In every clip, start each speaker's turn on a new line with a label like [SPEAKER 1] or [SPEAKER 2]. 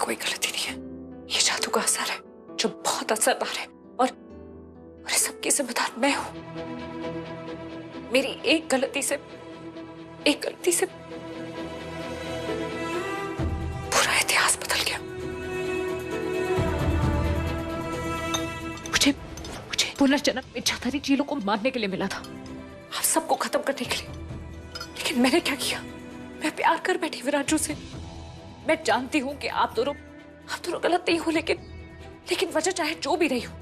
[SPEAKER 1] कोई गलती नहीं है, ये जादू का असर है जो बहुत असरदार है, और इस सबकी जिम्मेदार मैं हूं। मेरी एक गलती से पूरा इतिहास बदल गया। मुझे पुनर्जन्म में इच्छाधारी चीलों को मारने के लिए मिला था, आप सबको खत्म करने के लिए। लेकिन मैंने क्या किया? मैं प्यार कर बैठी विराजू से। मैं जानती हूं कि आप दोनों गलत नहीं हो, लेकिन वजह चाहे जो भी रही हो,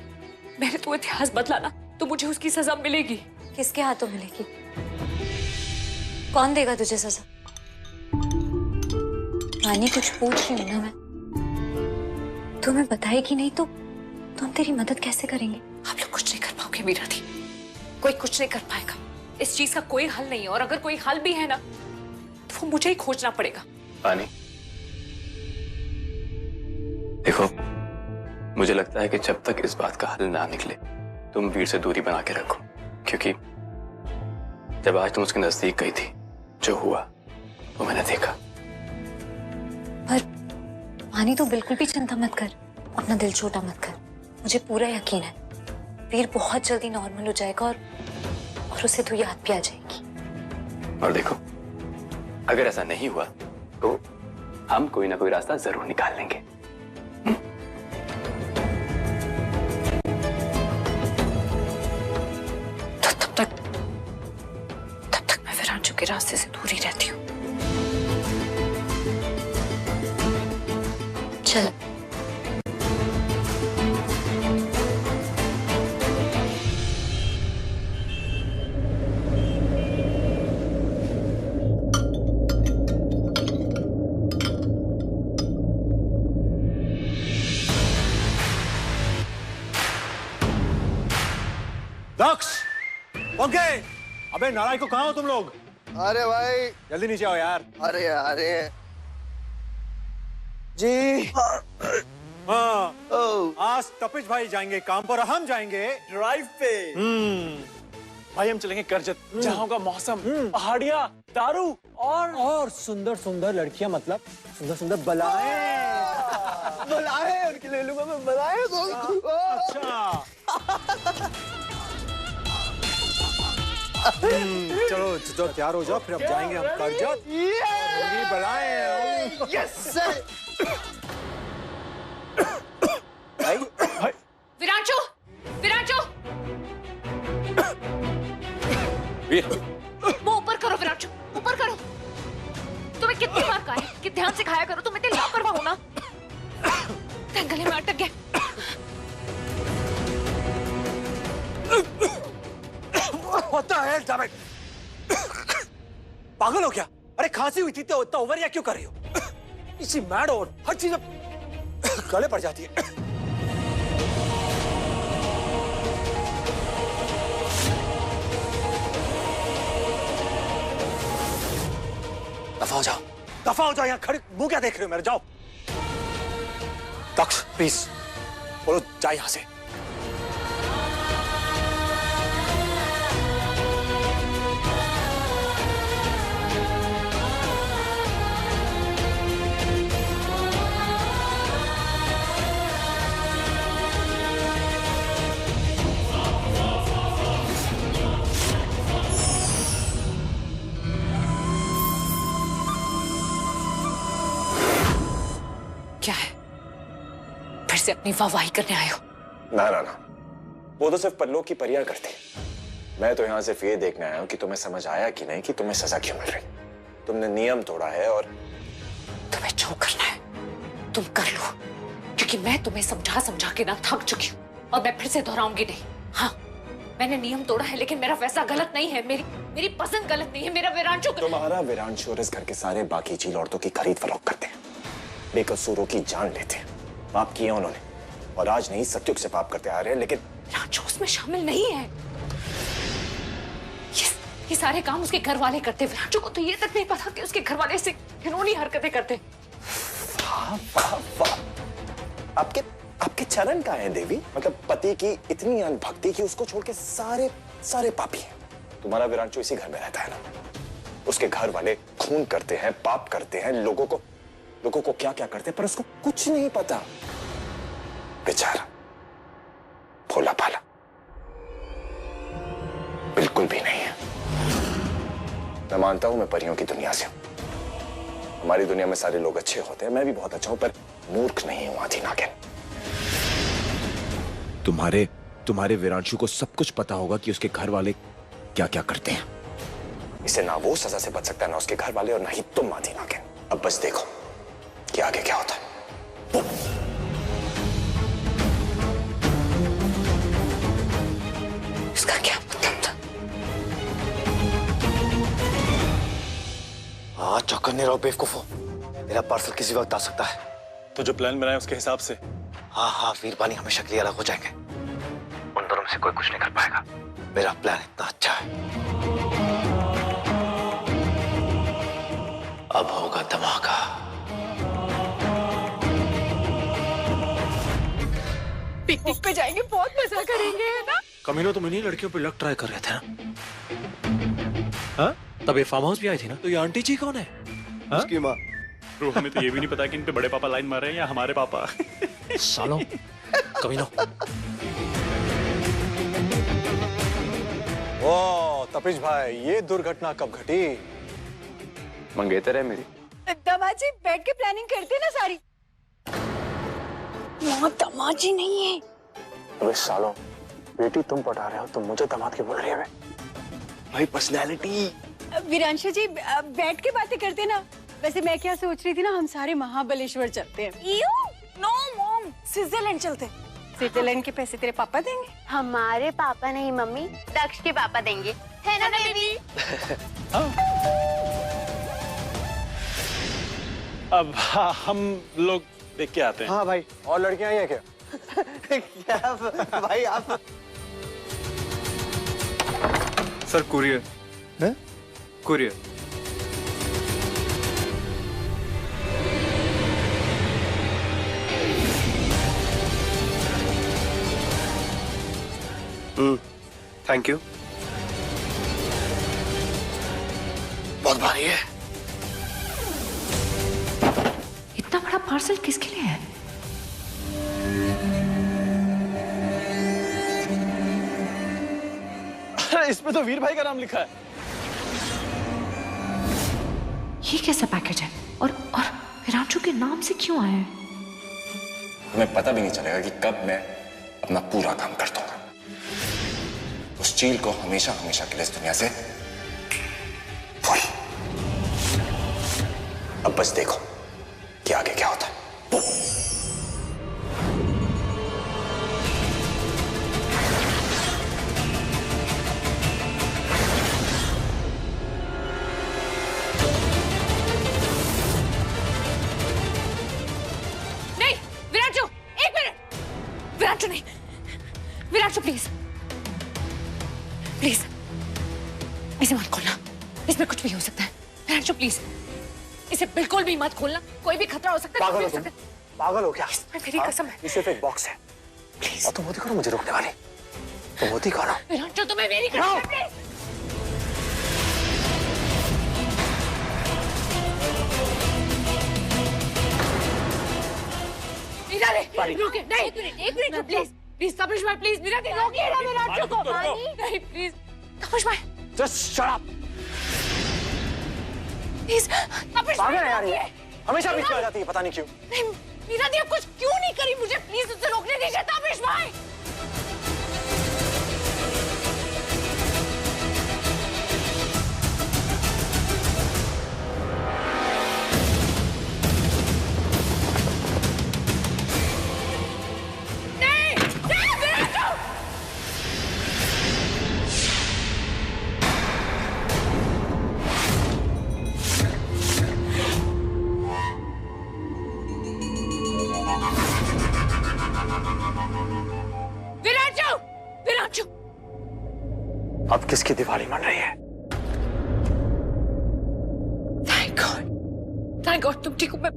[SPEAKER 1] मैंने तो इतिहास बदला ना, तो मुझे उसकी सजा मिलेगी।
[SPEAKER 2] किसके हाथों मिलेगी? कौन देगा तुझे सजा? रानी, कुछ पूछ रही हूँ ना मैं, तुम्हें बताएगी नहीं तो हम तेरी मदद कैसे करेंगे?
[SPEAKER 1] आप लोग कुछ नहीं कर पाओगे मीरा दी, कोई कुछ नहीं कर पाएगा। इस चीज का कोई हल नहीं है, और अगर कोई हल भी है ना तो वो मुझे ही खोजना पड़ेगा।
[SPEAKER 3] पानी, देखो, मुझे लगता है कि जब तक इस बात का हल ना निकले तुम वीर से दूरी बना के रखो, क्योंकि जब आज तुम उसके नजदीक गई थी, जो हुआ वो मैंने देखा।
[SPEAKER 2] पर पानी, तो बिल्कुल भी चिंता मत कर, अपना दिल छोटा मत कर। मुझे पूरा यकीन है वीर बहुत जल्दी नॉर्मल हो जाएगा, और उसे तो याद भी आ जाएगी।
[SPEAKER 3] और देखो, अगर ऐसा नहीं हुआ तो हम कोई ना कोई रास्ता जरूर निकाल लेंगे।
[SPEAKER 1] तो तब तक मैं विरांशु के रास्ते से दूर ही रहती हूँ।
[SPEAKER 2] चल।
[SPEAKER 4] दक्ष, ओके। अबे नारायण को कहाँ हो तुम लोग?
[SPEAKER 5] अरे भाई
[SPEAKER 4] जल्दी नीचे आओ यार।
[SPEAKER 5] अरे अरे जी।
[SPEAKER 4] हाँ,
[SPEAKER 5] ओह
[SPEAKER 4] आज तपिश भाई जाएंगे काम पर, हम जाएंगे
[SPEAKER 6] ड्राइव पे। भाई हम चलेंगे करजत, जहाँ का मौसम, पहाड़ियाँ, दारू
[SPEAKER 4] और सुंदर सुंदर लड़कियां, मतलब सुंदर सुंदर बलाएं।
[SPEAKER 5] बुलाए उनके ले लूंगा मैं, बुलाए तो।
[SPEAKER 4] अच्छा। चलो तो तैयार हो जाओ, फिर अब जाएंगे हम करजत। बलाएं।
[SPEAKER 5] Yes sir.
[SPEAKER 6] भाई
[SPEAKER 1] विरांशु,
[SPEAKER 3] वीर,
[SPEAKER 1] वो ऊपर करो विरांशु, ऊपर करो। तुम्हें कितनी बार कहा है कि ध्यान से खाया करो, तुम इतने लापरवाह हो ना। गले में अटक गया।
[SPEAKER 4] What the hell, damn it? पागल हो क्या? अरे खांसी हुई थी तो इतना ओवर या क्यों कर रही हो? इसी मैड और हर चीज गले पड़ जाती है। दफा हो जाओ, यहाँ खड़े मुंह क्या देख रहे हो मेरे? जाओ। दक्ष प्लीज बोलो, जा यहाँ से।
[SPEAKER 1] क्या है? फिर से अपनी वाहवाही करने आए हो?
[SPEAKER 7] ना ना ना, वो तो सिर्फ पल्लों की परियां करती। मैं तो यहाँ सिर्फ ये देखने आया हूँ कि तुम्हें समझ आया कि नहीं कि तुम्हें सजा क्यों मिल रही। तुमने नियम तोड़ा है और
[SPEAKER 1] तुम्हें जो करना है तुम कर लो, क्योंकि मैं तुम्हें समझा समझा के ना थक चुकी हूँ, और मैं फिर से दोहराऊंगी नहीं। हाँ, मैंने नियम तोड़ा है, लेकिन मेरा फैसला गलत नहीं है, मेरी पसंद गलत नहीं है। मेरा विरांशु,
[SPEAKER 7] तुम्हारा विरांशु और इस घर के सारे बाकी चील औरतों की खरीद फरोख्त करते हैं, बेकसूरों की जान लेते हैं। पाप किया उन्होंने, और आज नहीं सत्युग से पाप करते आ रहे हैं, लेकिन
[SPEAKER 1] विरांशु उसमें शामिल नहीं है। ये सारे काम उसके घर वाले करते। विरांशु को तो ये तक नहीं पता कि उसके घर वाले से घिनौनी हरकतें करते।
[SPEAKER 7] वाह वाह वाह, आपके चरण का है देवी। मतलब पति की इतनी अनभक्ति की उसको छोड़ के सारे सारे पापी हैं। तुम्हारा विरांशु इसी घर में रहता है ना, उसके घर वाले खून करते हैं, पाप करते हैं, लोगों को लोगों को क्या क्या करते, पर उसको कुछ नहीं पता। बेचारा भोला भाला बिल्कुल भी नहीं है। मैं मानता हूं मैं परियों की दुनिया से हूं। हमारी दुनिया में सारे लोग अच्छे होते हैं, मैं भी बहुत अच्छा हूं, पर मूर्ख नहीं हूं आदि नागिन।
[SPEAKER 8] तुम्हारे विरांशु को सब कुछ पता होगा कि उसके घर वाले क्या क्या करते हैं।
[SPEAKER 7] इसे ना वो सजा से बच सकता है, ना उसके घर वाले, और ना ही तुम आदि नागिन। अब बस देखो कि आगे क्या होता है।
[SPEAKER 2] इसका क्या मतलब था?
[SPEAKER 5] हाँ, चौकन्ने रहो बेवकूफो। मेरा पार्सल किसी वक्त आ सकता है।
[SPEAKER 6] तो जो प्लान बनाया उसके हिसाब से।
[SPEAKER 5] हाँ हाँ, वीरपानी हमेशा के लिए अलग हो जाएंगे। उन दोनों में से कोई कुछ नहीं कर पाएगा। मेरा प्लान इतना अच्छा है। अब होगा धमाका।
[SPEAKER 1] पिकनिक पे जाएंगे, बहुत मजा करेंगे, है ना?
[SPEAKER 8] कमीनों, तुम इन्हीं लड़कियों पे लक ट्राई कर रहे थे ना? हाँ? तब ये फार्म हाउस भी आई थी ना? तो ये आंटी जी कौन है? हाँ?
[SPEAKER 5] उसकी माँ।
[SPEAKER 6] ब्रो, हमें तो ये भी नहीं पता कि इन पे बड़े पापा लाइन मार रहे हैं या हमारे पापा।
[SPEAKER 8] सालों, कमीनों।
[SPEAKER 4] ओ तपिश भाई, ये दुर्घटना कब घटी?
[SPEAKER 3] मंगेतर है मेरी।
[SPEAKER 9] दमाजी बैठ के प्लानिंग करते ना सारी। वहाँ दमाजी नहीं है।
[SPEAKER 7] अबे सालों, बेटी तुम पढ़ा रहे हो, तुम मुझे दामाद क्यों बोल रही है?
[SPEAKER 5] भाई पर्सनैलिटी।
[SPEAKER 9] विरांशु जी बैठ के बातें करते ना। वैसे मैं क्या सोच रही थी ना, हम सारे महाबलेश्वर चलते हैं।
[SPEAKER 10] नो मॉम, स्विट्जरलैंड चलते।
[SPEAKER 9] स्विट्जरलैंड के पैसे तेरे पापा देंगे?
[SPEAKER 10] हमारे पापा नहीं मम्मी, दक्ष के पापा देंगे, है ना बेबी?
[SPEAKER 6] अब हाँ, हम लोग देख के आते हैं।
[SPEAKER 4] हाँ भाई, और लड़कियां आई हैं क्या?
[SPEAKER 5] क्या भाई आप?
[SPEAKER 11] सर कुरियर है? कुरियर।
[SPEAKER 5] Thank you. बहुत भारी है।
[SPEAKER 1] इतना बड़ा पार्सल किसके लिए है?
[SPEAKER 6] इसमें तो वीर भाई का नाम लिखा है।
[SPEAKER 1] ये कैसा पैकेज है? और विरांशु के नाम से क्यों आया है?
[SPEAKER 7] तुम्हें पता भी नहीं चलेगा कि कब मैं अपना पूरा काम कर दूंगा। उस चील को हमेशा हमेशा के लिए इस दुनिया से भूल। अब बस देखो कि आगे क्या होता है।
[SPEAKER 1] नहीं, विरांशु, एक मिनट। विरांशु नहीं, विरांशु प्लीज, प्लीज इसे मत खोलना। इसमें कुछ भी हो सकता है। विरांशु प्लीज, इसे बिल्कुल भी मत खोलना। कोई भी खतरा हो सकता है।
[SPEAKER 4] पागल हो तुम? पागल हो क्या?
[SPEAKER 1] इसमें मेरी कसम है।
[SPEAKER 4] ये सिर्फ एक बॉक्स है। प्लीज, और तुम होती करो मुझे रोकने वाली। तुम होती करो।
[SPEAKER 1] विरांशु, तुम्हें मेरी कसम है, प्लीज। मीरा रे, रुके, नहीं, एक मिनट प्लीज, प्लीज तपिश भाई, प्लीज मीरा रे, रोकिए ना विरांशु को। नहीं प्लीज तपिश भाई,
[SPEAKER 4] जस्ट शट अप।
[SPEAKER 1] प्लीज तपिश भाई,
[SPEAKER 4] पागल है यार ये।
[SPEAKER 1] रोकिए।
[SPEAKER 4] हमेशा बीच में आ जाती है, पता नहीं क्यों।
[SPEAKER 1] नहीं मीरा दी, अब कुछ क्यों नहीं करी? मुझे प्लीज उससे रोकने दीजिए तपिश भाई। नहीं, नहीं विरांशु। विरांशु, विरांशु।
[SPEAKER 4] अब किसकी दिवाली मन रही है?
[SPEAKER 1] थैंक गॉड तुम ठीक हो। मैं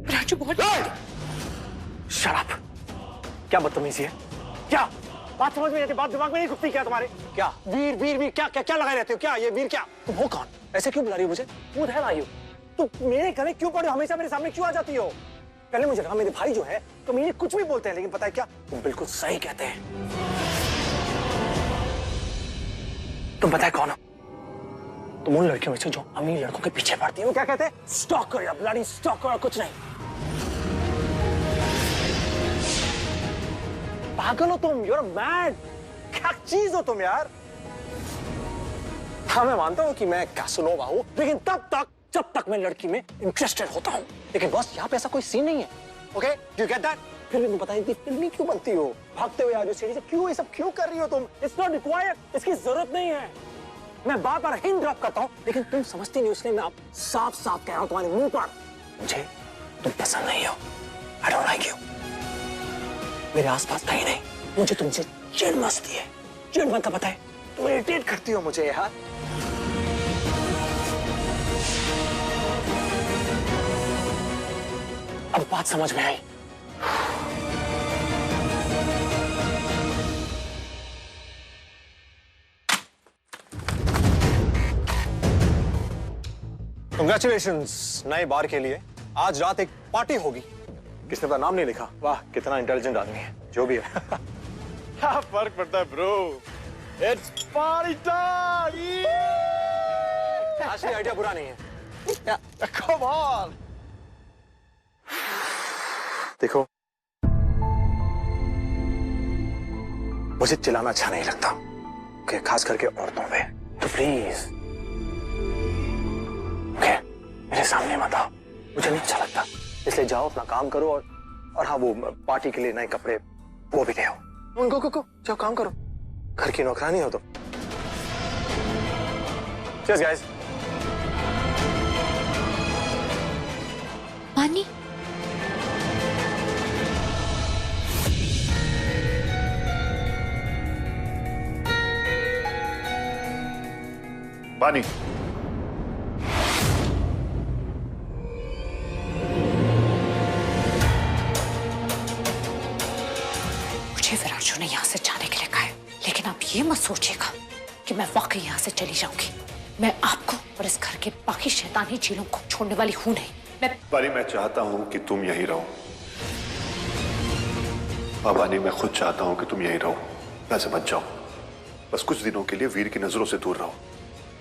[SPEAKER 1] विरांशु बहुत
[SPEAKER 4] शट अप। क्या बदतमीजी है? क्या बात समझ में नहीं आती? बात दिमाग में नहीं घुसती क्या तुम्हारे? क्या वीर वीर वीर क्या क्या क्या लगाए रहते हो? क्या ये वीर क्या? तुम हो कौन? ऐसे क्यों बुला रही हो मुझे? Who the hell are you? तुम मेरे गले क्यों पड़े हो? हमेशा मेरे सामने क्यों आ जाती हो? पहले मुझे कहा मेरे भाई जो है तो मुझे कुछ भी बोलते हैं, लेकिन पता है क्या, तुम बिल्कुल सही कहते हैं। तुम पता है कौन हो? तुम उन लड़कियों में से जो अमीर लड़कों के पीछे पड़ती है। वो क्या कहते हैं? स्टॉकर या ब्लडी स्टॉकर, और कुछ नहीं। पागल हो तुम, you're mad। क्या चीज हो तुम यार? हाँ मैं मानता हूँ कि मैं कैसनोवा हूँ, लेकिन तब तक जब तक मैं लड़की में इंटरेस्टेड होता हूँ। लेकिन बस यहाँ पे ऐसा कोई सीन नहीं है। Okay, do you get that? फिर भी तुम पता नहीं फिल्मी क्यों बनती हो? भागते हुए आ रही हो सीढ़ी से, क्यों ये सब क्यों कर रही हो तुम? इट्स नॉट रिक्वायर्ड, इसकी जरूरत नहीं है। मैं बार बार हिंट ड्रॉप करता हूँ, लेकिन तुम समझती नहीं, इसलिए मैं आप साफ साफ कह रहा हूँ तुम्हारे मुंह पर, मुझे तुम पसंद नहीं हो। I don't like you. मेरे आसपास कहीं नहीं, मुझे तुमसे चिढ़ मचती है। चिढ़ मतलब पता है, तुम इरिटेट करती हो मुझे यार। अब बात समझ में आई। कंग्रेचुलेशंस नए बार के लिए। आज रात एक पार्टी होगी। किसने अपना नाम नहीं लिखा? वाह कितना इंटेलिजेंट आदमी है। जो भी है।
[SPEAKER 6] क्या फर्क पड़ता है ब्रो? It's party time.
[SPEAKER 4] असली आइडिया बुरा नहीं है।
[SPEAKER 6] Come on.
[SPEAKER 4] देखो, मुझे चिल्लाना अच्छा नहीं लगता, कि खास करके औरतों पे। तो प्लीज ओके, मेरे सामने मत आओ, मुझे नहीं अच्छा लगता। इसलिए जाओ अपना काम करो, और हाँ वो पार्टी के लिए नए कपड़े वो भी ले आओ। गो जाओ काम करो, घर की नौकरानी हो तो। Cheers guys।
[SPEAKER 2] पानी
[SPEAKER 12] पानी।
[SPEAKER 1] मुझे विराजू ने यहाँ से जाने के लिए कहा है, लेकिन आप ये मत सोचिएगा कि मैं वाकई यहाँ से चली जाऊंगी। मैं आपको और इस घर के बाकी शैतानी चीलों को छोड़ने वाली हूँ नहीं।
[SPEAKER 12] पानी, मैं चाहता हूँ कि तुम यहीं रहो। पानी, मैं खुद चाहता हूँ कि तुम यहीं रहो, वैसे मत जाओ। बस कुछ दिनों के लिए वीर की नजरों से दूर रहो,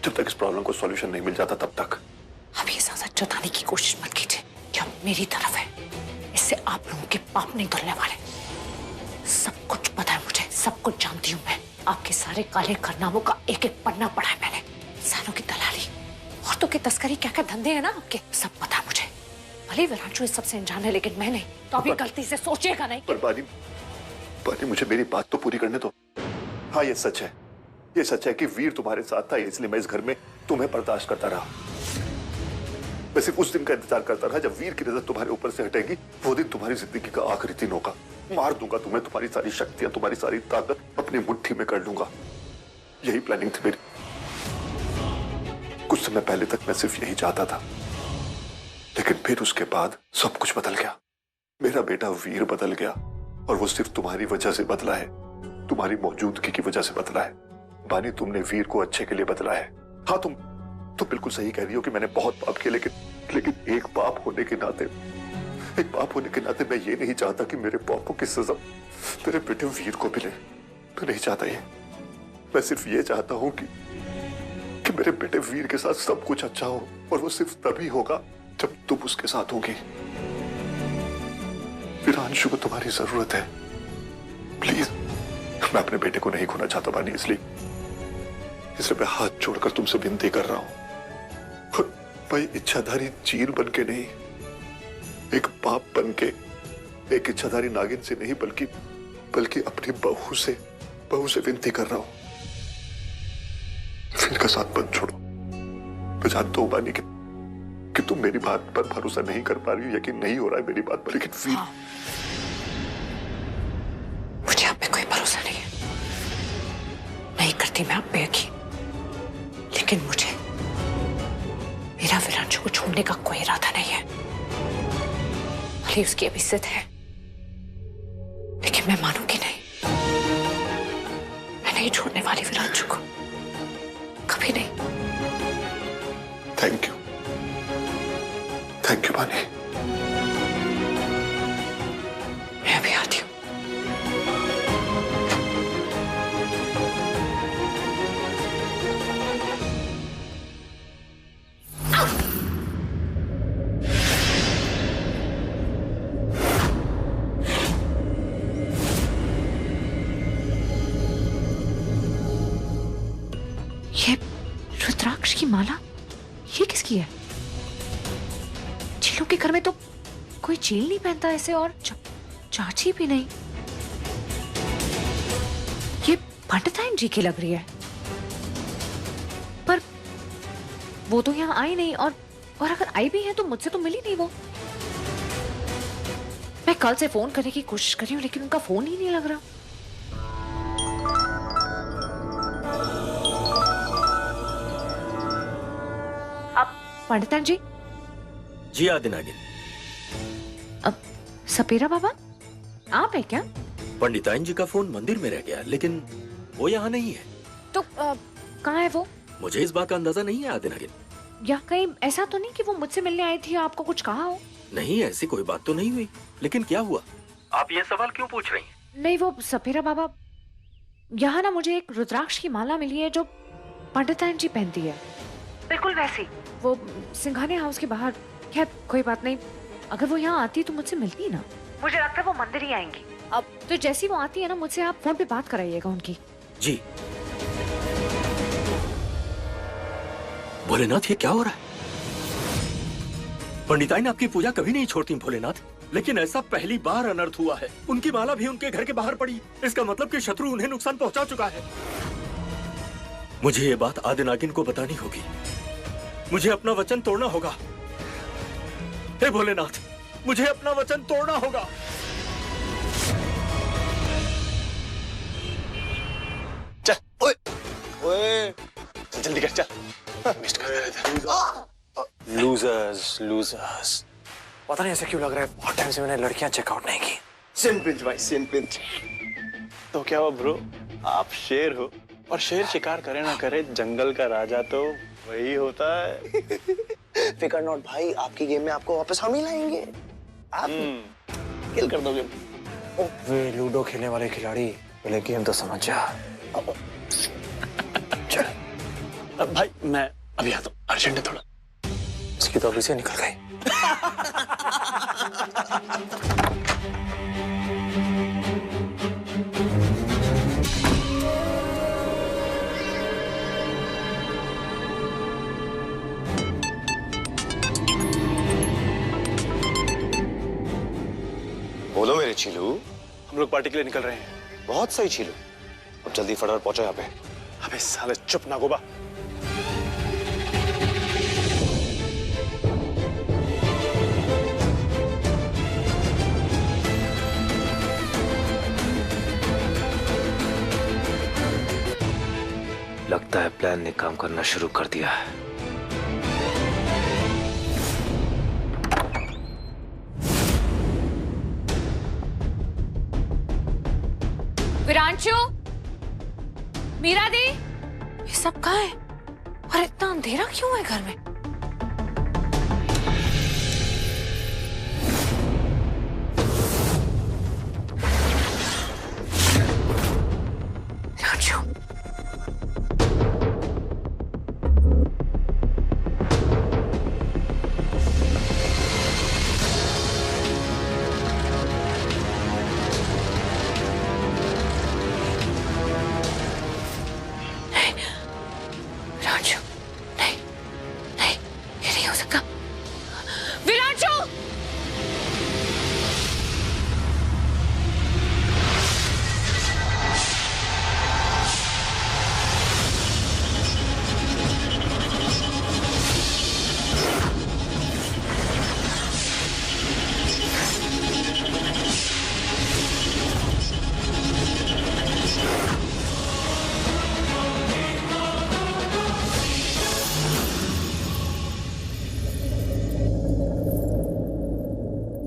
[SPEAKER 12] जब तक इस प्रॉब्लम को सॉल्यूशन नहीं मिल जाता तब तक।
[SPEAKER 1] अब ये ज्यादा जताने की कोशिश मत कीजिए कि अब मेरी तरफ है। इससे आप लोगों के पाप नहीं धुलने वाले। सब कुछ पता है मुझे, सब कुछ जानती हूँ मैं। आपके सारे काले कारनामों का एक एक पन्ना पढ़ा है मैंने। इंसानों की दलाली, औरतों की तस्करी, क्या क्या धंधे हैं ना आपके, सब पता है मुझे। भले विराजू इस सबसे अनजान है, लेकिन मैं नहीं। तो अभी गलती से सोचिएगा नहीं।
[SPEAKER 12] पर पानी, मुझे मेरी बात तो पूरी करने दो। हाँ ये सच है, ये सच है कि वीर तुम्हारे साथ था, इसलिए मैं इस घर में तुम्हें बर्दाश्त करता रहा। मैं सिर्फ उस दिन का इंतजार करता रहा जब वीर की नजर तुम्हारे ऊपर से हटेगी। वो दिन तुम्हारी जिंदगी का आखिरी दिन होगा। मार दूंगा तुम्हें, तुम्हारी सारी शक्तियां, तुम्हारी सारी ताकत अपनी मुट्ठी में कर लूंगा। यही प्लानिंग थी मेरी। कुछ समय पहले तक मैं सिर्फ यही चाहता था, लेकिन फिर उसके बाद सब कुछ बदल गया। मेरा बेटा वीर बदल गया, और वो सिर्फ तुम्हारी वजह से बदला है, तुम्हारी मौजूदगी की वजह से बदला है। बानी, तुमने वीर को अच्छे के लिए बदला है। हाँ तुम बिल्कुल सही कह रही हो कि मैंने बहुत पाप किए, लेकिन एक बाप होने के नाते मैं ये नहीं चाहता कि मेरे पापों की सजा मेरे बेटे वीर को मिले। मैं नहीं चाहता ये। मैं सिर्फ ये चाहता हूँ कि मेरे बेटे वीर के साथ सब कुछ अच्छा हो, और वो सिर्फ तभी होगा जब तुम उसके साथ होगी। विरांशु को तुम्हारी जरूरत है। प्लीज, मैं अपने बेटे को नहीं खोना चाहता बानी, इसलिए मैं हाथ जोड़कर तुमसे विनती कर रहा हूं। भाई इच्छाधारी चील बन के नहीं, एक बाप बन के, एक इच्छाधारी नागिन से नहीं, बल्कि अपनी बहू से विनती कर रहा हूं। वीर का साथ मत छोड़ो। मैं जानता हूं बानी कि तुम मेरी बात पर भरोसा नहीं कर पा रही हो, यकीन नहीं हो रहा है मेरी बात पर, लेकिन वीर,
[SPEAKER 1] मुझे आप पे कोई भरोसा नहीं है। नहीं करती मैं आप पे यकीन, लेकिन मुझे मेरा विरांशु को छोड़ने का कोई इरादा नहीं है। भले उसकी अभी जिद है, लेकिन मैं मानूंगी नहीं। मैं नहीं छोड़ने वाली विरांशु को, कभी नहीं।
[SPEAKER 12] Thank you. थैंक यू बानी।
[SPEAKER 1] मैं अभी आती हूँ। ये रुद्राक्ष की माला, ये किसकी है? चीलों के घर में तो कोई चील नहीं पहनता ऐसे, और चाची भी नहीं। ये पंडिताइन जी की लग रही है, पर वो तो यहाँ आई नहीं, और अगर आई भी है तो मुझसे तो मिली नहीं वो। मैं कल से फोन करने की कोशिश कर रही हूँ, लेकिन उनका फोन ही नहीं लग रहा। पंडिताइन जी।
[SPEAKER 8] जी आदिनागिन।
[SPEAKER 1] अब सपेरा बाबा आप है क्या?
[SPEAKER 8] पंडिताइन जी का फोन मंदिर में रह गया, लेकिन वो यहाँ नहीं है।
[SPEAKER 1] तो कहाँ है वो?
[SPEAKER 8] मुझे इस बात का अंदाजा नहीं है आदिनागिन।
[SPEAKER 1] या कहीं ऐसा तो नहीं कि वो मुझसे मिलने आई थी, आपको कुछ कहा हो?
[SPEAKER 8] नहीं, ऐसी कोई बात तो नहीं हुई। लेकिन क्या हुआ, आप ये सवाल क्यों पूछ रही हैं?
[SPEAKER 1] नहीं, वो सपेरा बाबा, यहाँ ना मुझे एक रुद्राक्ष की माला मिली है जो पंडिताइन जी पहनती है, बिल्कुल वैसी। वो सिंघाने हाउस के बाहर। खैर कोई बात नहीं, अगर वो यहाँ आती तो मुझसे मिलती ना। मुझे लगता है वो मंदिर ही आएंगी। अब तो जैसी वो आती है ना, मुझसे आप फोन पे बात कराइएगा उनकी।
[SPEAKER 8] जी। भोलेनाथ, ये क्या हो रहा है? पंडिताइन आपकी पूजा कभी नहीं छोड़ती भोलेनाथ, लेकिन ऐसा पहली बार अनर्थ हुआ है। उनकी माला भी उनके घर के बाहर पड़ी। इसका मतलब कि शत्रु उन्हें नुकसान पहुंचा चुका है। मुझे ये बात आदिनागिन को बतानी होगी। मुझे अपना वचन तोड़ना होगा। हे भोलेनाथ, मुझे अपना वचन तोड़ना होगा।
[SPEAKER 7] चल, ओए, ओए, चल जल्दी कर, चल। मिस कर रहे थे। लूजर्स। पता नहीं ऐसा क्यों लग रहा है, बहुत टाइम से मैंने लड़कियां चेकआउट नहीं की।
[SPEAKER 6] सिंपिंच भाई, सिंपिंच। तो क्या हुआ ब्रो, आप शेर हो, और शेर शिकार करे ना करे, जंगल का राजा तो वही होता है।
[SPEAKER 7] फिकर नॉट भाई, आपकी गेम में आपको वापस हम ही लाएंगे। आप किल कर दोगे। वे लूडो खेलने वाले खिलाड़ी, पहले गेम तो समझ जा। चल।
[SPEAKER 6] अब भाई मैं अभी आता हूँ, अर्जेंट है थोड़ा।
[SPEAKER 7] इसकी तो अभी से निकल गई। बोलो मेरे चीलू।
[SPEAKER 6] हम लोग पार्टी के लिए निकल रहे हैं।
[SPEAKER 7] बहुत सही चीलू, अब जल्दी फटाफट पहुंचो यहाँ पे।
[SPEAKER 6] अबे साले चुप ना गोबा।
[SPEAKER 5] लगता है प्लान ने काम करना शुरू कर दिया है।
[SPEAKER 1] विरांशु, मीरा दी, ये सब कहाँ है? और इतना अंधेरा क्यों है घर में? विरांशु,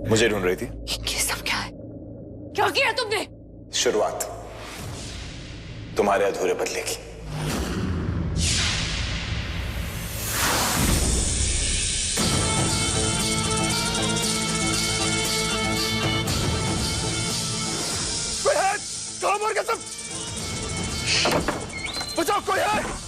[SPEAKER 7] मुझे ढूंढ रही थी।
[SPEAKER 1] ये सब क्या है? क्या किया तुमने?
[SPEAKER 7] शुरुआत तुम्हारे अधूरे बदले की।
[SPEAKER 12] की कसम। बचाओ, कोई है?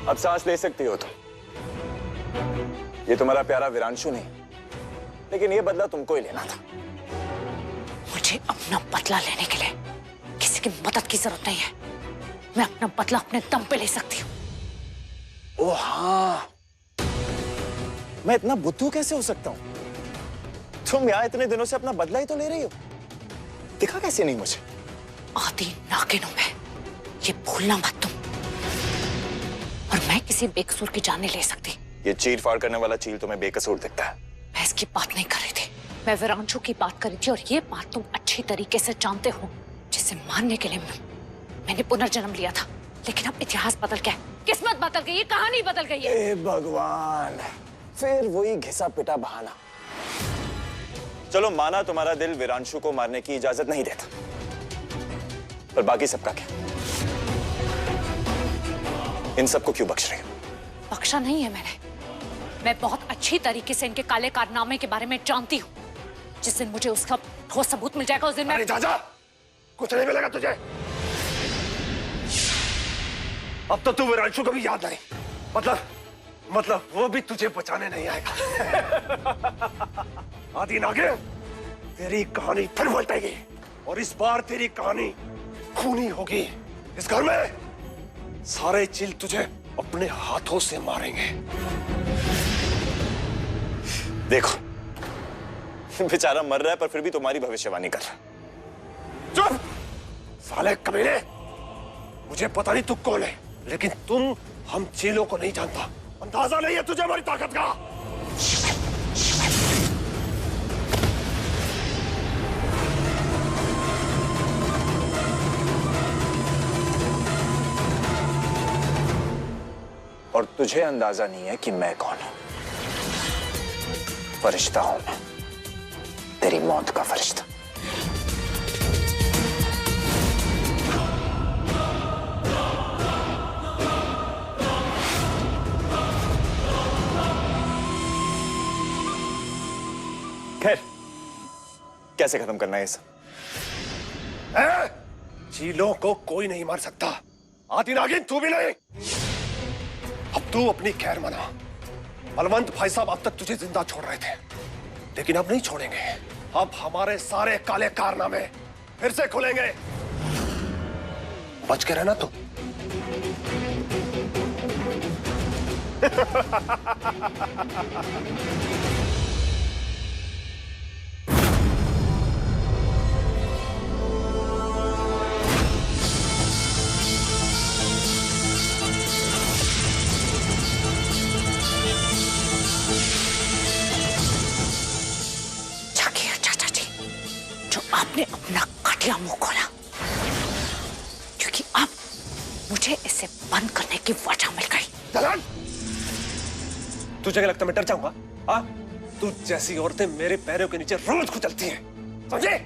[SPEAKER 6] अब सांस ले सकती हो तुम। ये तुम्हारा प्यारा विरांशु नहीं, लेकिन ये बदला तुमको ही लेना था।
[SPEAKER 1] मुझे अपना बदला लेने के लिए किसी की मदद की जरूरत नहीं है। मैं अपना बदला अपने दम पे ले सकती हूँ।
[SPEAKER 6] ओ हाँ, मैं इतना बुद्धू कैसे हो सकता हूँ? तुम यहाँ इतने दिनों से अपना बदला ही तो ले रही हो, दिखा कैसे नहीं मुझे?
[SPEAKER 1] आदि नागिनों में ये भूलना मत तुम। और मैं किसी बेकसूर की जान नहीं ले सकती।
[SPEAKER 6] ये चीर फाड़ करने वाला चील तुम्हें बेकसूर दिखता है।
[SPEAKER 1] मैं इसकी बात नहीं कर रही थी, मैं विरांशु की बात कर रही थी। और ये बात तुम अच्छी तरीके से जानते हो, जिसे मारने के लिए मैंने पुनर्जन्म लिया था। लेकिन अब इतिहास बदल गया, किस्मत बदल गई है, कहानी बदल गई है।
[SPEAKER 6] हे भगवान, फिर वही घिसा पिटा बहाना। चलो माना तुम्हारा दिल विरांशु को मारने की इजाजत नहीं देता, पर बाकी सबका क्या? इन सबको क्यों बख्श रही हो?
[SPEAKER 1] बख्शा नहीं है मैंने। मैं बहुत अच्छी तरीके से इनके काले कारनामे के बारे में जानती हूँ। जिस दिन मुझे उसका ठोस सबूत मिल जाएगा, उस दिन मैं...
[SPEAKER 12] जा कुछ नहीं मिलेगा तुझे। अब तो तू विरांशु को भी याद नहीं। मतलब वो भी तुझे बचाने नहीं आएगा। आदि नागिन, तेरी कहानी फिर पलटेगी और इस बार तेरी कहानी खूनी होगी। इस घर में सारे चिल तुझे अपने हाथों से मारेंगे।
[SPEAKER 6] देखो, बेचारा मर रहा है, पर फिर भी तुम्हारी भविष्यवाणी कर रहा है।
[SPEAKER 12] चुप साले कमीने, मुझे पता नहीं तू कौन है, लेकिन तुम हम चीलों को नहीं जानता। अंदाजा नहीं है तुझे हमारी ताकत का।
[SPEAKER 6] और तुझे अंदाजा नहीं है कि मैं कौन हूं। फरिश्ता हूं मैं, तेरी मौत का फरिश्ता। खैर, कैसे खत्म करना है ये सब?
[SPEAKER 12] चीलों को कोई नहीं मार सकता। आदि नागिन, तू भी नहीं। अब तू अपनी खैर मना। बलवंत भाई साहब अब तक तुझे जिंदा छोड़ रहे थे, लेकिन अब नहीं छोड़ेंगे। अब हमारे सारे काले कारनामे फिर से खुलेंगे। बच के रहना तू।
[SPEAKER 1] आपने अपना घटिया मुंह खोला, क्योंकि अब मुझे इसे बंद करने की वजह मिल गई।
[SPEAKER 12] दलाल, तुझे क्या लगता मैं डर जाऊंगा? हाँ, तू जैसी औरतें मेरे पैरों के नीचे रोज कुचलती हैं, समझे?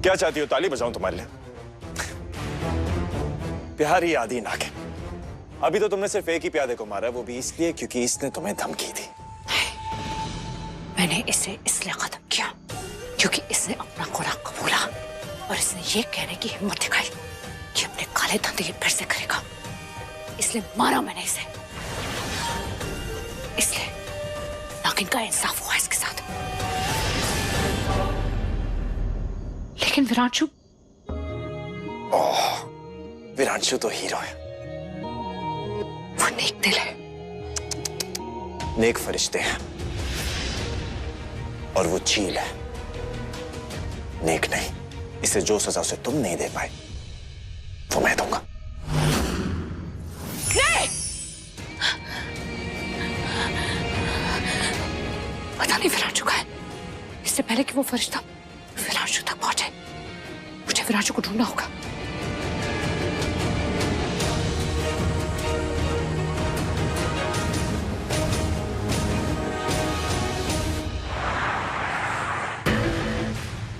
[SPEAKER 6] क्या चाहती हो, ताली बजाऊं तुम्हारे लिए? प्यार ही आदि नाग है। अभी तो तुमने सिर्फ एक ही प्यादे को मारा, वो भी इसलिए क्योंकि इसने तुम्हें धमकी दी।
[SPEAKER 1] मैंने इसे इसलिए खत्म किया क्योंकि इसने अपना खुराक कबूला और इसने ये कहने की हिम्मत दिखाई कि अपने काले धंधे ये फिर से करेगा। इसलिए मारा मैंने इसे, इसलिए नागिन का इंसाफ हुआ इसके साथ। लेकिन विरांशु,
[SPEAKER 6] ओह, विरांशु तो हीरो है,
[SPEAKER 1] वो नेक दिल है,
[SPEAKER 6] नेक फरिश्ते हैं, और वो चील है, नेक नहीं। इसे जो सजा उसे तुम नहीं दे पाए वो मैं दूंगा।
[SPEAKER 1] पता नहीं विरांशु का है। इससे पहले कि वो फरिश्ता विरांशु तक पहुंचे, मुझे विरांशु को ढूंढना होगा।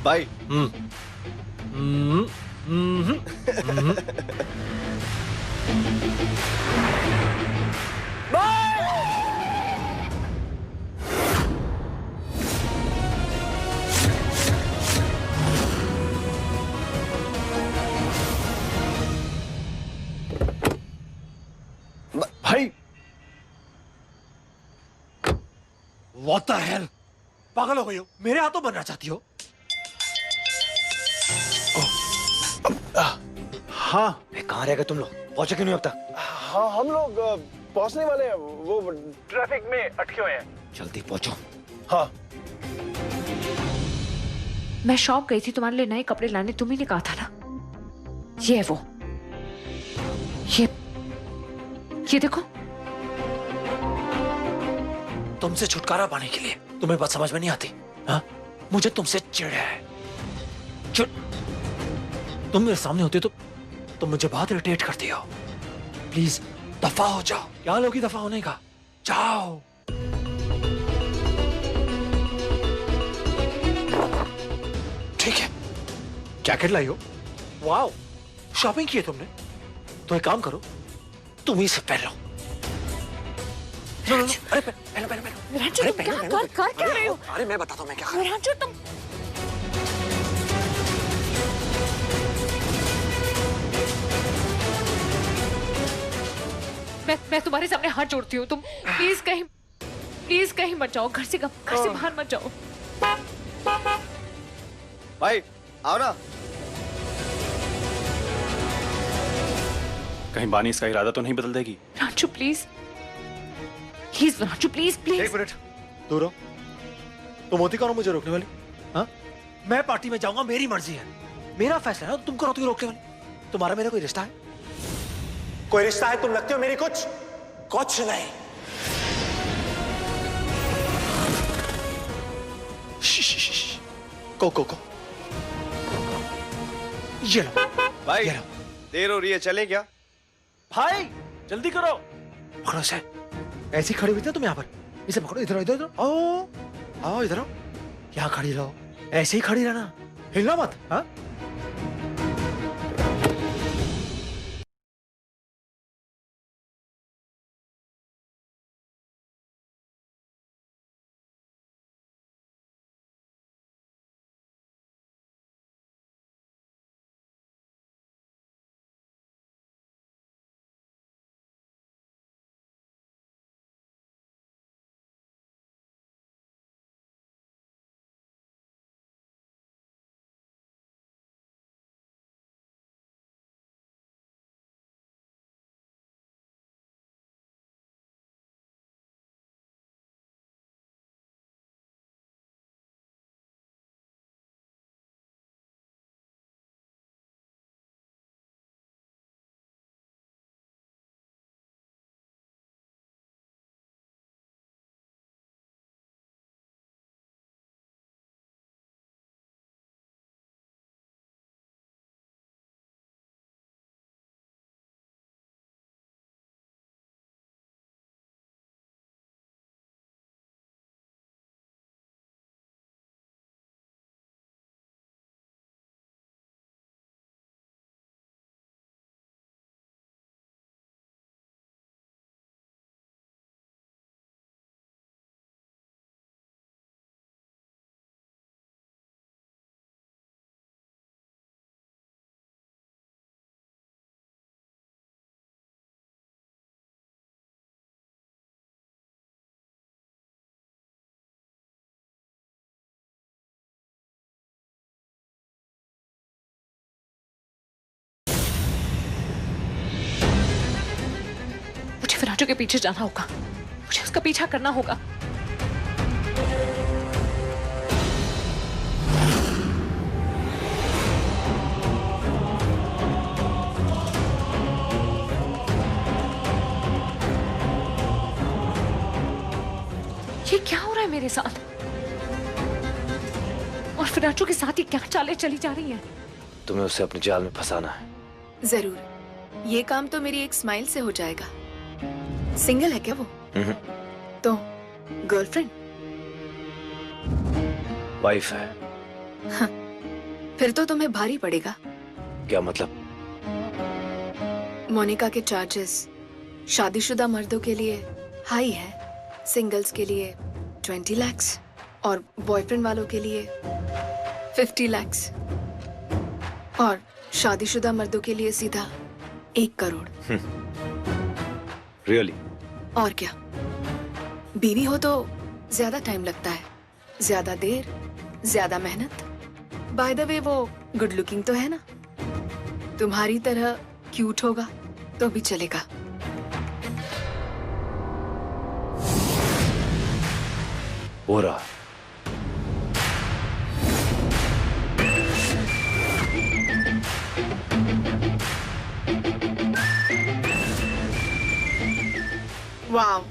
[SPEAKER 5] भाई
[SPEAKER 7] भाई What the hell? पागल हो गई हो? मेरे हाथों बनना चाहती हो? हाँ,
[SPEAKER 5] कहाँ रह गए तुम लोग? पहुंचे क्यों नहीं अब तक?
[SPEAKER 6] हाँ, हम लोग पहुंचने वाले हैं, वो ट्रैफिक में अटके हुए हैं।
[SPEAKER 5] जल्दी पहुंचो।
[SPEAKER 6] हाँ।
[SPEAKER 1] मैं शॉप गई थी तुम्हारे लिए नए कपड़े लाने, तुम्ही ने कहा था ना। ये है वो, ये देखो।
[SPEAKER 7] तुमसे छुटकारा पाने के लिए तुम्हें बात समझ में नहीं आती? हाँ? मुझे तुमसे चिढ़ है। तुम मेरे सामने होते तो तुम मुझे बहुत इरिटेट करती हो। प्लीज दफा हो जाओ। क्या लोगी दफा होने का? जाओ। ठीक है, जैकेट लाई हो? वाओ, शॉपिंग की है तुमने? तो एक काम करो, तुम ही से पहन लो। अरे पहनो पहनो पहनो।
[SPEAKER 1] विरांशु, तुम कर क्या रहे हो?
[SPEAKER 7] अरे मैं बताता हूँ मैं क्या कर रहा हूँ।
[SPEAKER 1] विरांशु, तुम मैं तुम्हारे सामने हाथ जोड़ती हूँ, तुम प्लीज कहीं मत जाओ, घर से बाहर मत जाओ।
[SPEAKER 5] भाई आओ ना।
[SPEAKER 3] कहीं बानी इसका इरादा तो नहीं बदल देगी?
[SPEAKER 1] Viranshu please Viranshu please.
[SPEAKER 7] एक मिनट दूर हो। तुम होती कौन हो मुझे रोकने वाली? हाँ? मैं पार्टी में जाऊंगा, मेरी मर्जी है, मेरा फैसला है। तुम कौन होती हो रोकने वाली? तुम्हारा मेरा कोई रिश्ता है? कोई रिश्ता है? तुम लगते हो मेरी कुछ नहीं। को ये लो
[SPEAKER 5] भाई,
[SPEAKER 7] ये लो।
[SPEAKER 5] देर हो रही है, चलें क्या?
[SPEAKER 7] भाई जल्दी करो। पकड़ो से। ऐसी खड़ी हुई थी तुम यहाँ पर। इसे पकड़ो, इधर इधर आओ इधर आओ। यहाँ खड़ी रहो, ऐसे ही खड़ी रहना, हिलना मत। हाँ?
[SPEAKER 1] विराजू के पीछे जाना होगा, मुझे उसका पीछा करना होगा। ये क्या हो रहा है मेरे साथ? और विराजू के साथ ही क्या चालें चली जा रही हैं?
[SPEAKER 5] तुम्हें उसे अपने जाल में फंसाना है।
[SPEAKER 13] जरूर, ये काम तो मेरी एक स्माइल से हो जाएगा। सिंगल है क्या वो? तो गर्लफ्रेंड?
[SPEAKER 5] वाइफ है।
[SPEAKER 13] हाँ, फिर तो तुम्हें भारी पड़ेगा।
[SPEAKER 5] क्या मतलब?
[SPEAKER 13] मोनिका के चार्जेस शादीशुदा मर्दों के लिए हाई है, सिंगल्स के लिए 20 लाख और बॉयफ्रेंड वालों के लिए 50 लाख और शादीशुदा मर्दों के लिए सीधा 1 करोड़।
[SPEAKER 5] रियली?
[SPEAKER 13] और क्या, बीवी हो तो ज्यादा टाइम लगता है, ज्यादा देर, ज्यादा मेहनत। बाय द वे वो गुड लुकिंग तो है ना, तुम्हारी तरह क्यूट होगा तो भी चलेगा।
[SPEAKER 5] हो रहा।
[SPEAKER 13] वाव,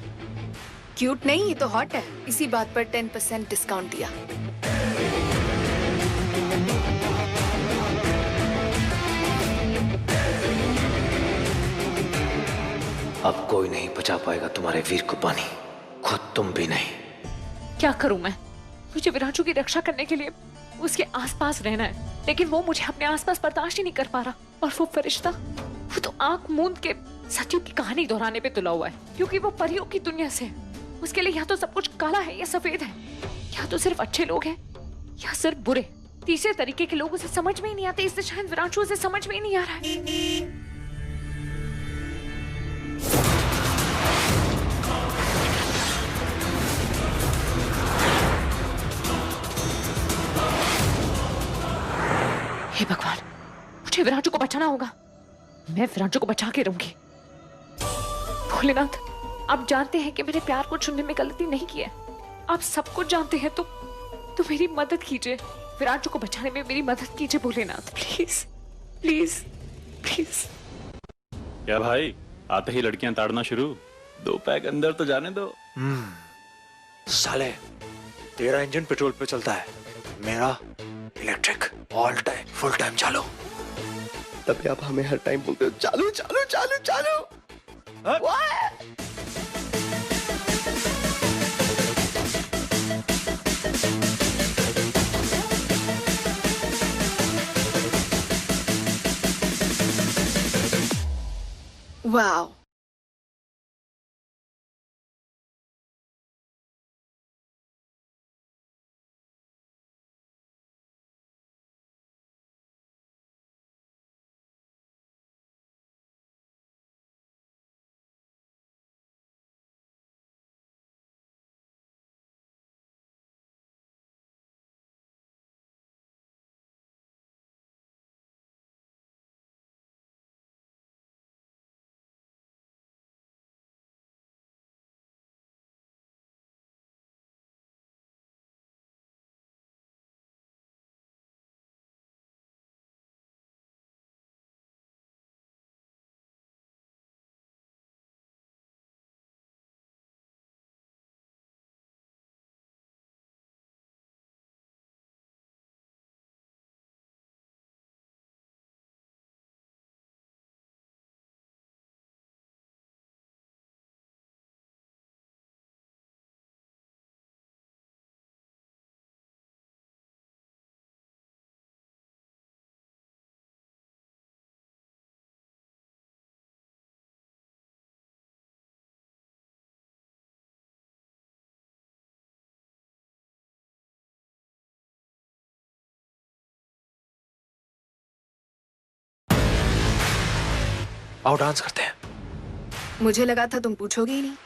[SPEAKER 13] क्यूट नहीं, ये तो हॉट है। इसी बात पर 10% डिस्काउंट दिया।
[SPEAKER 5] अब कोई नहीं बचा पाएगा तुम्हारे वीर को पानी, खुद तुम भी नहीं।
[SPEAKER 1] क्या करूं मैं? मुझे विराजू की रक्षा करने के लिए उसके आसपास रहना है, लेकिन वो मुझे अपने आसपास बर्दाश्त ही नहीं कर पा रहा। और वो फरिश्ता, वो तो आंख मूंद के सचिव की कहानी दोहराने पे तुला हुआ है, क्योंकि वो परियों की दुनिया से है। उसके लिए या तो सब कुछ काला है या सफेद है, या तो सिर्फ अच्छे लोग हैं या सिर्फ बुरे। तीसरे तरीके के लोग उसे समझ में ही नहीं आते, इसलिए शायद विराजू उसे समझ में ही नहीं आ रहा है। हे भगवान, मुझे विराजू को बचाना होगा। मैं विराजू को बचा के रहूंगी। भोलेनाथ, आप जानते हैं कि मैंने प्यार को चुनने में गलती नहीं की है। आप सब कुछ जानते हैं, तो मेरी मदद कीजिए। विराजू को बचाने में मेरी मदद कीजिए भोलेनाथ, प्लीज प्लीज प्लीज।
[SPEAKER 14] क्या भाई, आते ही लड़कियां ताड़ना शुरू? 2 पैक अंदर तो जाने दो।
[SPEAKER 7] साले, तेरा इंजन पेट्रोल पे चलता है, मेरा electric, all time, full time चालू।
[SPEAKER 15] तभी आप हमें हर टाइम बोलते हो चालू चालू चालू चालू।
[SPEAKER 13] वाओ,
[SPEAKER 7] आओ डांस करते हैं।
[SPEAKER 13] मुझे लगा था तुम पूछोगे ही नहीं।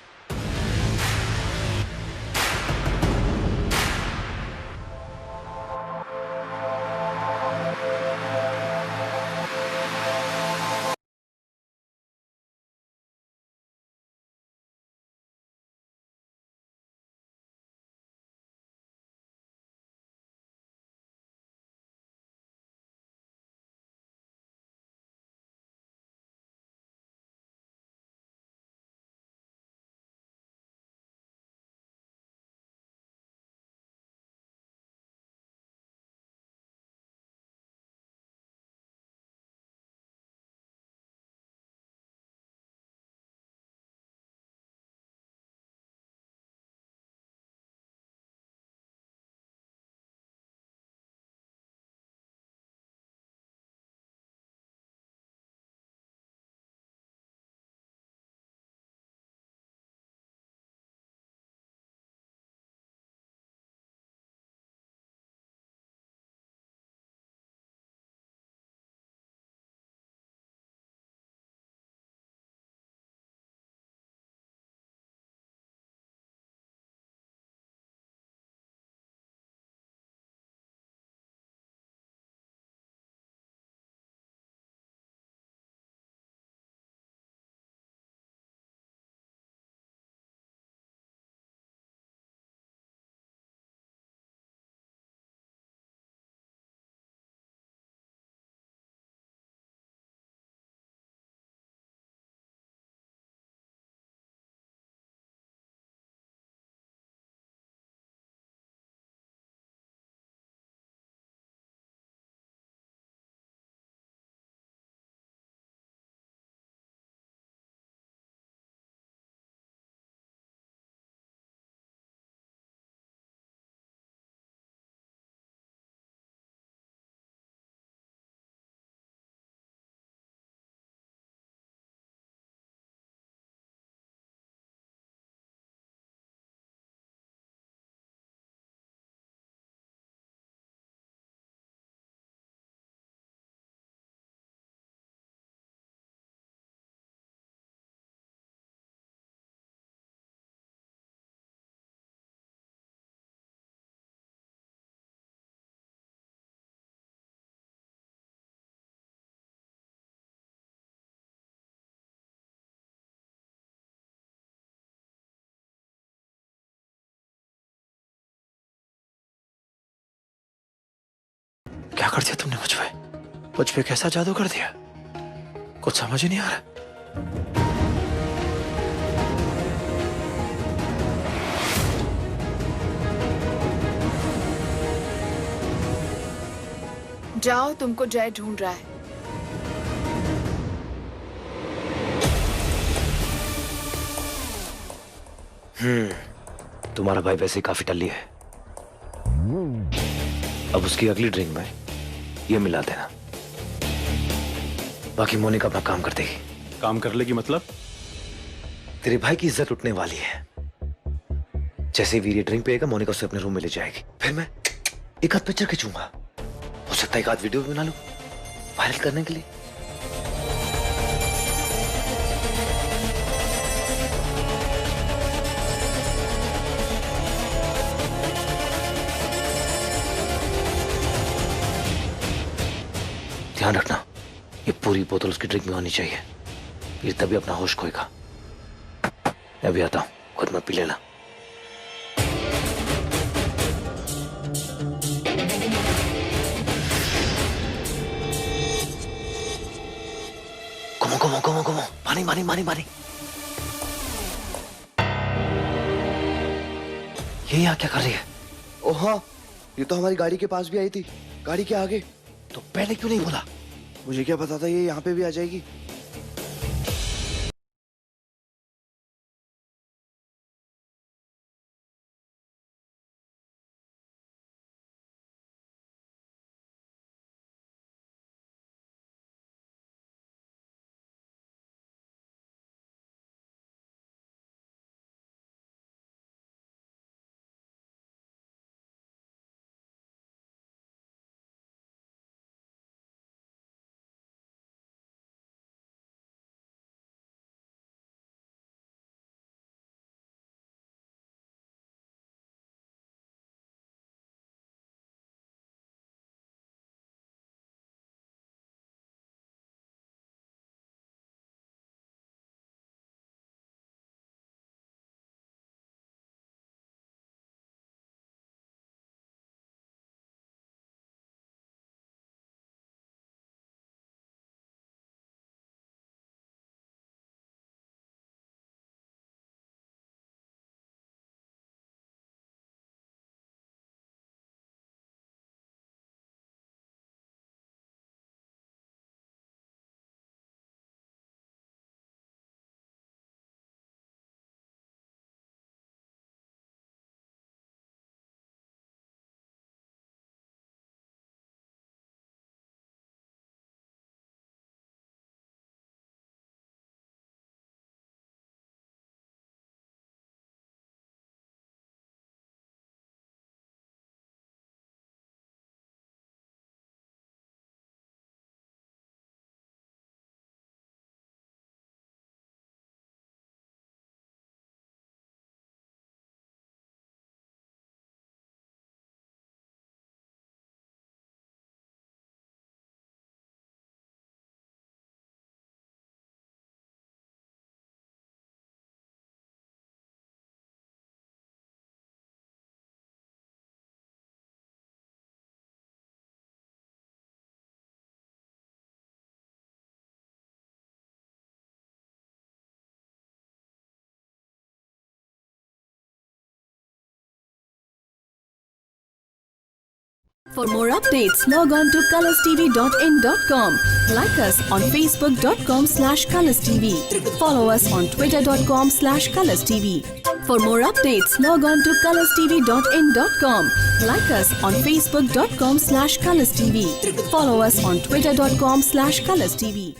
[SPEAKER 7] कर दिया तुमने मुझ पे कैसा जादू कर दिया, कुछ समझ ही नहीं आ रहा।
[SPEAKER 13] जाओ, तुमको जय ढूंढ रहा है।
[SPEAKER 5] तुम्हारा भाई वैसे ही काफी टल्ली है। अब उसकी अगली ड्रिंक में ये मिला देना, बाकी मोनिका अपना काम कर देगी।
[SPEAKER 14] काम कर लेगी मतलब?
[SPEAKER 5] तेरे भाई की इज्जत उठने वाली है। जैसे ही वीर ये ड्रिंक पिएगा, मोनिका उसे अपने रूम में ले जाएगी। फिर मैं एक आध पिक्चर खींचूंगा, हो सकता है एक आध वीडियो भी बना लूं वायरल करने के लिए। ध्यान रखना, ये पूरी बोतल उसकी ड्रिंक में होनी चाहिए, फिर तभी अपना होश खोएगा। मैं भी आता हूं, खुद में पी लेना। घूमो, पानी। ये यहाँ क्या कर रही है?
[SPEAKER 15] ओ हाँ, ये तो हमारी गाड़ी के पास भी आई थी, गाड़ी के आगे।
[SPEAKER 5] तो पहले क्यों नहीं बोला?
[SPEAKER 15] मुझे क्या पता था ये यहाँ पे भी आ जाएगी।
[SPEAKER 16] For more updates, log on to colorstv.in.com. Like us on facebook.com/colorstv. Follow us on twitter.com/colorstv. For more updates, log on to colorstv.in.com. Like us on facebook.com/colorstv. Follow us on twitter.com/colorstv.